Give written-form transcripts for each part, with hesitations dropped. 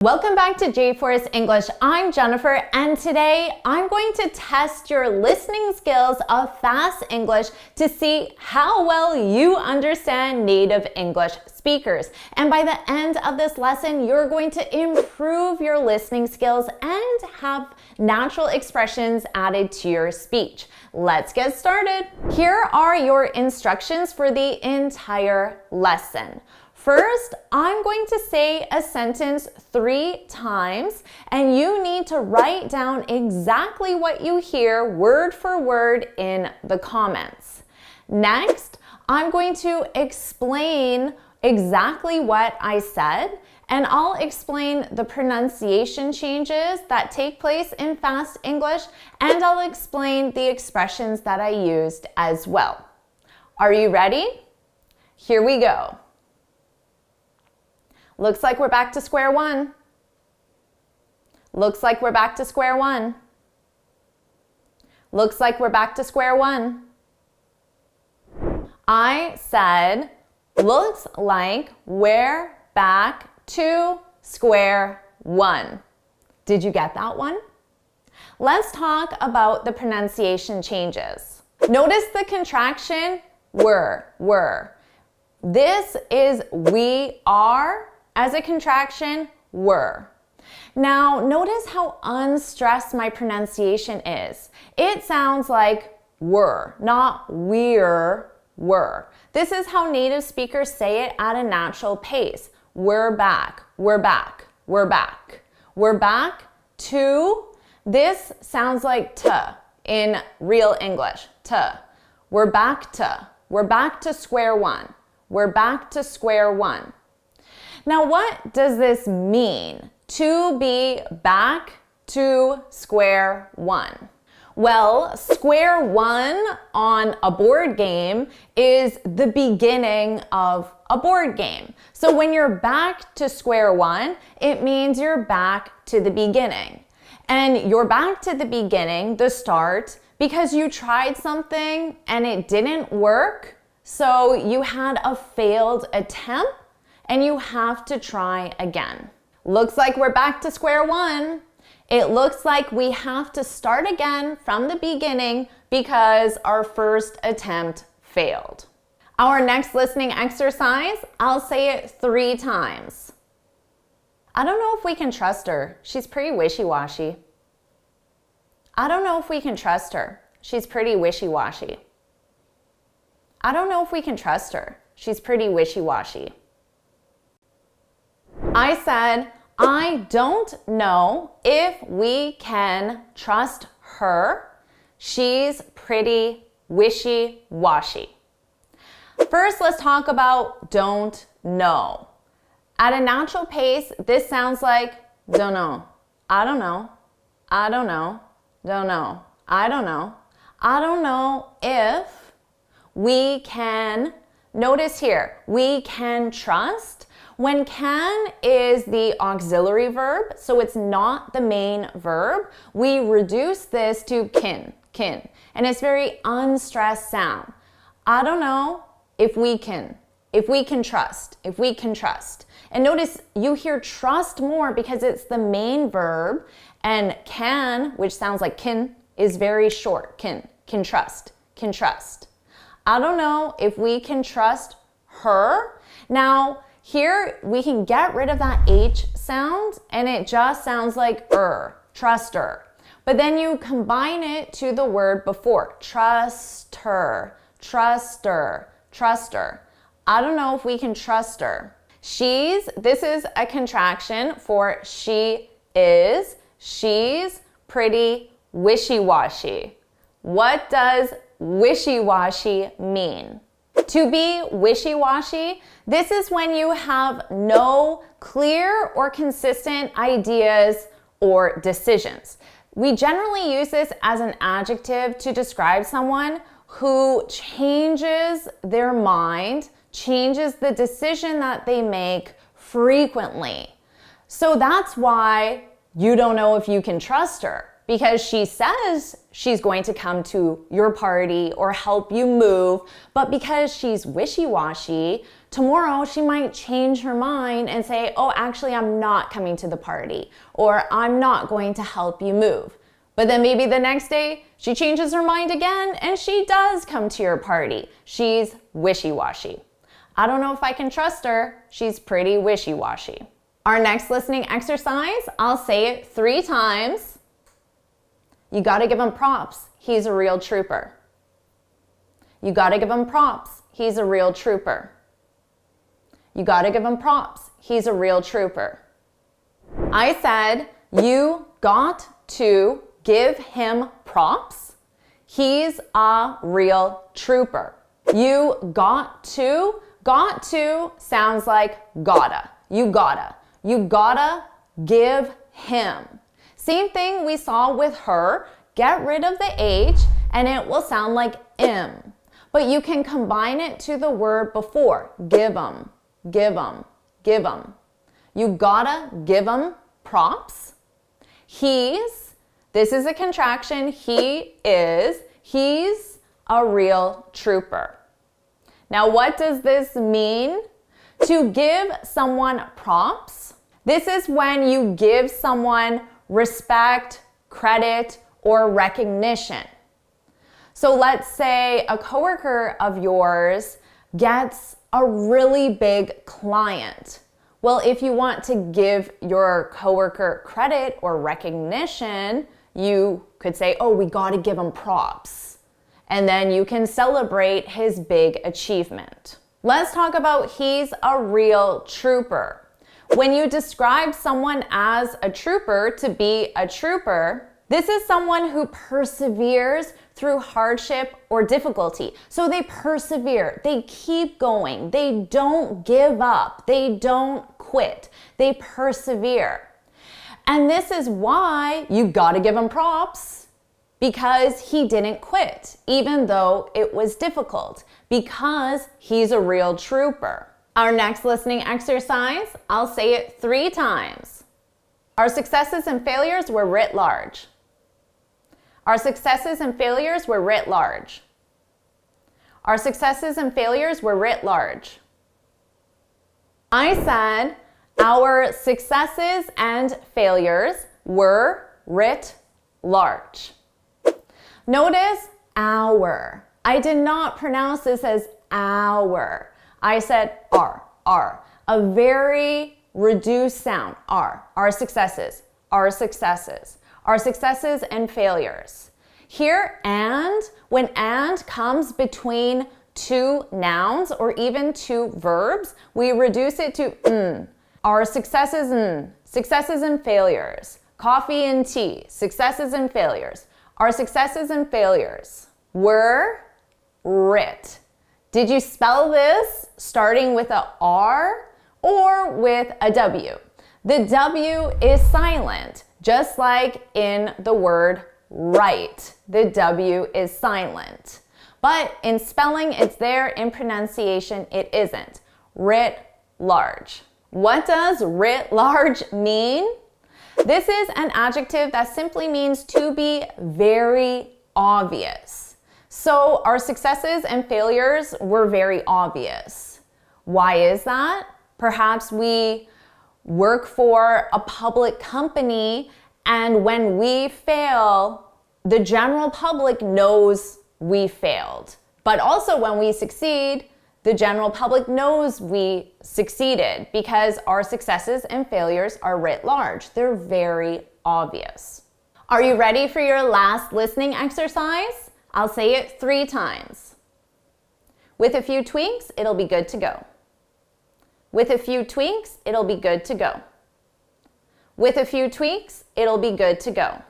Welcome back to Jforrest English. I'm Jennifer, and today I'm going to test your listening skills of fast English to see how well you understand native English speakers. And by the end of this lesson, you're going to improve your listening skills and have natural expressions added to your speech. Let's get started. Here are your instructions for the entire lesson. First, I'm going to say a sentence 3 times, and you need to write down exactly what you hear word for word in the comments. Next, I'm going to explain exactly what I said, and I'll explain the pronunciation changes that take place in fast English, and I'll explain the expressions that I used as well. Are you ready? Here we go. Looks like we're back to square one. Looks like we're back to square one. Looks like we're back to square one. I said, looks like we're back to square one. Did you get that one? Let's talk about the pronunciation changes. Notice the contraction, were. This is we are. As a contraction, were. Now, notice how unstressed my pronunciation is. It sounds like were, not we're, were. This is how native speakers say it at a natural pace. We're back, we're back, we're back. We're back to, this sounds like t in real English, t. We're back to square one. We're back to square one. Now, what does this mean, to be back to square one? Well, square one on a board game is the beginning of a board game. So when you're back to square one, it means you're back to the beginning. And you're back to the beginning, the start, because you tried something and it didn't work. So you had a failed attempt, and you have to try again. Looks like we're back to square one. It looks like we have to start again from the beginning because our first attempt failed. Our next listening exercise, I'll say it 3 times. I don't know if we can trust her. She's pretty wishy-washy. I don't know if we can trust her. She's pretty wishy-washy. I don't know if we can trust her. She's pretty wishy-washy. I said, I don't know if we can trust her. She's pretty wishy-washy. First, let's talk about don't know. At a natural pace, this sounds like don't know. I don't know. I don't know. Don't know. I don't know. I don't know if we can, notice here, we can trust. When can is the auxiliary verb, so it's not the main verb, we reduce this to kin. And it's very unstressed sound. I don't know if we can trust. And notice you hear trust more because it's the main verb, and can, which sounds like kin, is very short. Can trust. I don't know if we can trust her. Now, here, we can get rid of that H sound, and it just sounds like trust her. But then you combine it to the word before, trust her. I don't know if we can trust her. This is a contraction for she is. She's pretty wishy-washy. What does wishy-washy mean? To be wishy-washy, this is when you have no clear or consistent ideas or decisions. We generally use this as an adjective to describe someone who changes their mind, changes the decision that they make frequently. So that's why you don't know if you can trust her, because she says she's going to come to your party or help you move, but because she's wishy-washy, Tomorrow, she might change her mind and say, oh, actually, I'm not coming to the party, or I'm not going to help you move. But then maybe the next day, she changes her mind again and she does come to your party. She's wishy-washy. I don't know if I can trust her. She's pretty wishy-washy. Our next listening exercise, I'll say it 3 times. You gotta give him props. He's a real trooper. You gotta give him props. He's a real trooper. You gotta give him props. He's a real trooper. I said, you got to give him props. He's a real trooper. You got to sounds like gotta. You gotta give him. Same thing we saw with her. Get rid of the H and it will sound like im. But you can combine it to the word before. Give 'em. Give 'em, give 'em. You gotta give 'em props. This is a contraction, he's a real trooper. Now, what does this mean? To give someone props, this is when you give someone respect, credit, or recognition. So let's say a coworker of yours gets a really big client. Well, if you want to give your coworker credit or recognition, you could say, oh, we gotta give him props. And then you can celebrate his big achievement. Let's talk about he's a real trooper. When you describe someone as a trooper to be a trooper, this is someone who perseveres through hardship or difficulty. So they persevere, they keep going, they don't give up, they don't quit, they persevere. And this is why you gotta give him props, because he didn't quit, even though it was difficult, because he's a real trooper. Our next listening exercise, I'll say it 3 times. Our successes and failures were writ large. Our successes and failures were writ large. Our successes and failures were writ large. I said our successes and failures were writ large. Notice our. I did not pronounce this as our. I said R. A very reduced sound. R. Our successes. Our successes. Our successes and failures. Here, and, when and comes between 2 nouns or even 2 verbs, we reduce it to n. Our successes and failures. Coffee and tea, successes and failures. Our successes and failures were writ. Did you spell this starting with a R or with a W? The W is silent. Just like in the word write, the W is silent. But in spelling, it's there. In pronunciation, it isn't. Writ large. What does writ large mean? This is an adjective that simply means to be very obvious. So our successes and failures were very obvious. Why is that? Perhaps we work for a public company, and when we fail, the general public knows we failed. But also when we succeed, the general public knows we succeeded, because our successes and failures are writ large. They're very obvious. Are you ready for your last listening exercise? I'll say it 3 times. With a few tweaks, it'll be good to go. With a few tweaks, it'll be good to go. With a few tweaks, it'll be good to go.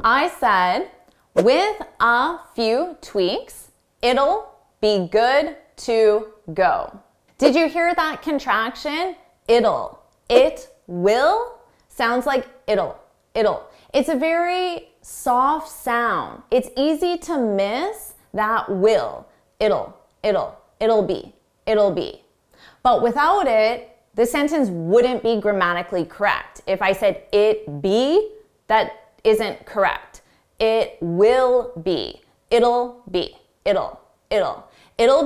I said, with a few tweaks, it'll be good to go. Did you hear that contraction? It'll. It will sounds like it'll. It's a very soft sound. It's easy to miss that will. It'll be. But without it, the sentence wouldn't be grammatically correct. If I said it be, that isn't correct. It will be. It'll be. It'll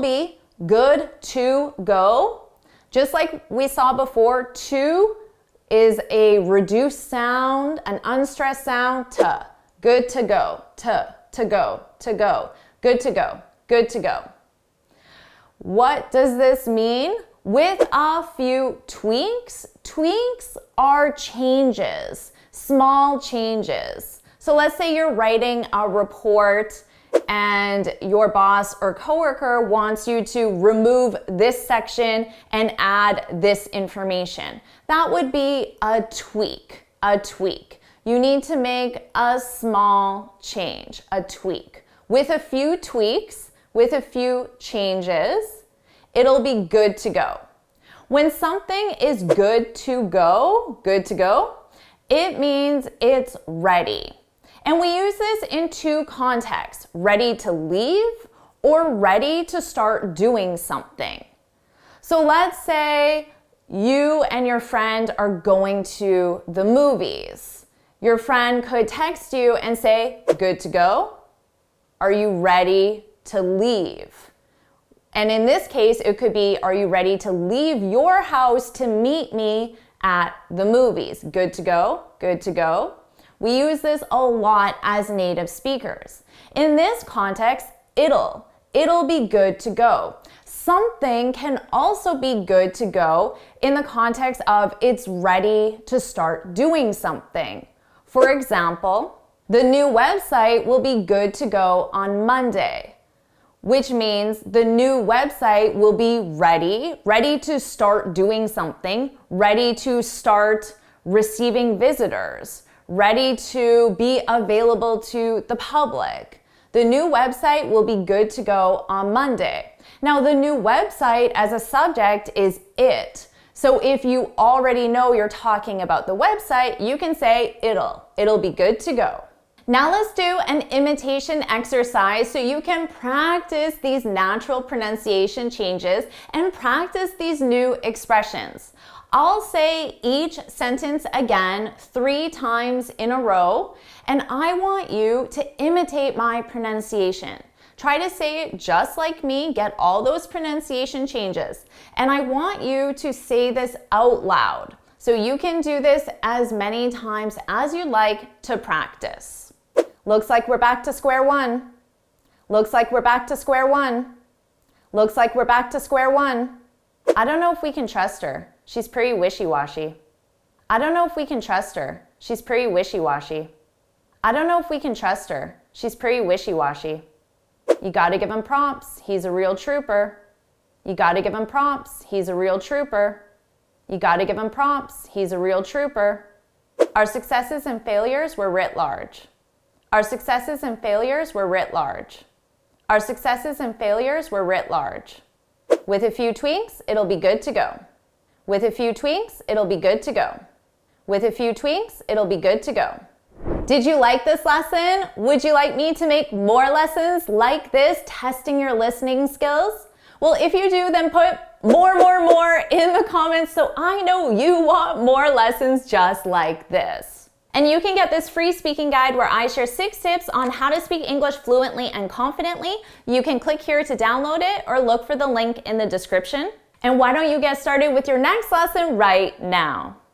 be Good to go. Just like we saw before, to is a reduced sound, an unstressed sound, to. Good to go, to go, to go. Good to go, good to go. What does this mean? With a few tweaks, tweaks are changes, small changes. So let's say you're writing a report and your boss or coworker wants you to remove this section and add this information. That would be a tweak, a tweak. You need to make a small change, a tweak. With a few tweaks, with a few changes, it'll be good to go. When something is good to go, it means it's ready. And we use this in two contexts, ready to leave or ready to start doing something. So let's say you and your friend are going to the movies. Your friend could text you and say, good to go? Are you ready to leave? And in this case, it could be, are you ready to leave your house to meet me at the movies? Good to go? Good to go? We use this a lot as native speakers. In this context, it'll be good to go. Something can also be good to go in the context of it's ready to start doing something. For example, the new website will be good to go on Monday, which means the new website will be ready to start doing something, ready to start receiving visitors, ready to be available to the public. The new website will be good to go on Monday. Now, the new website as a subject is it. So if you already know you're talking about the website, you can say it'll be good to go. Now let's do an imitation exercise so you can practice these natural pronunciation changes and practice these new expressions. I'll say each sentence again 3 times in a row, and I want you to imitate my pronunciation. Try to say it just like me, get all those pronunciation changes. And I want you to say this out loud. So you can do this as many times as you like to practice. Looks like we're back to square one. Looks like we're back to square one. Looks like we're back to square one. I don't know if we can trust her. She's pretty wishy-washy. I don't know if we can trust her. She's pretty wishy-washy. I don't know if we can trust her. She's pretty wishy-washy. You gotta give him props. He's a real trooper. You gotta give him props. He's a real trooper. You gotta give him props. He's a real trooper. Our successes and failures were writ large. Our successes and failures were writ large. Our successes and failures were writ large. With a few tweaks, it'll be good to go. With a few tweaks, it'll be good to go. With a few tweaks, it'll be good to go. Did you like this lesson? Would you like me to make more lessons like this, testing your listening skills? Well, if you do, then put more in the comments so I know you want more lessons just like this. And you can get this free speaking guide where I share 6 tips on how to speak English fluently and confidently. You can click here to download it or look for the link in the description. And why don't you get started with your next lesson right now?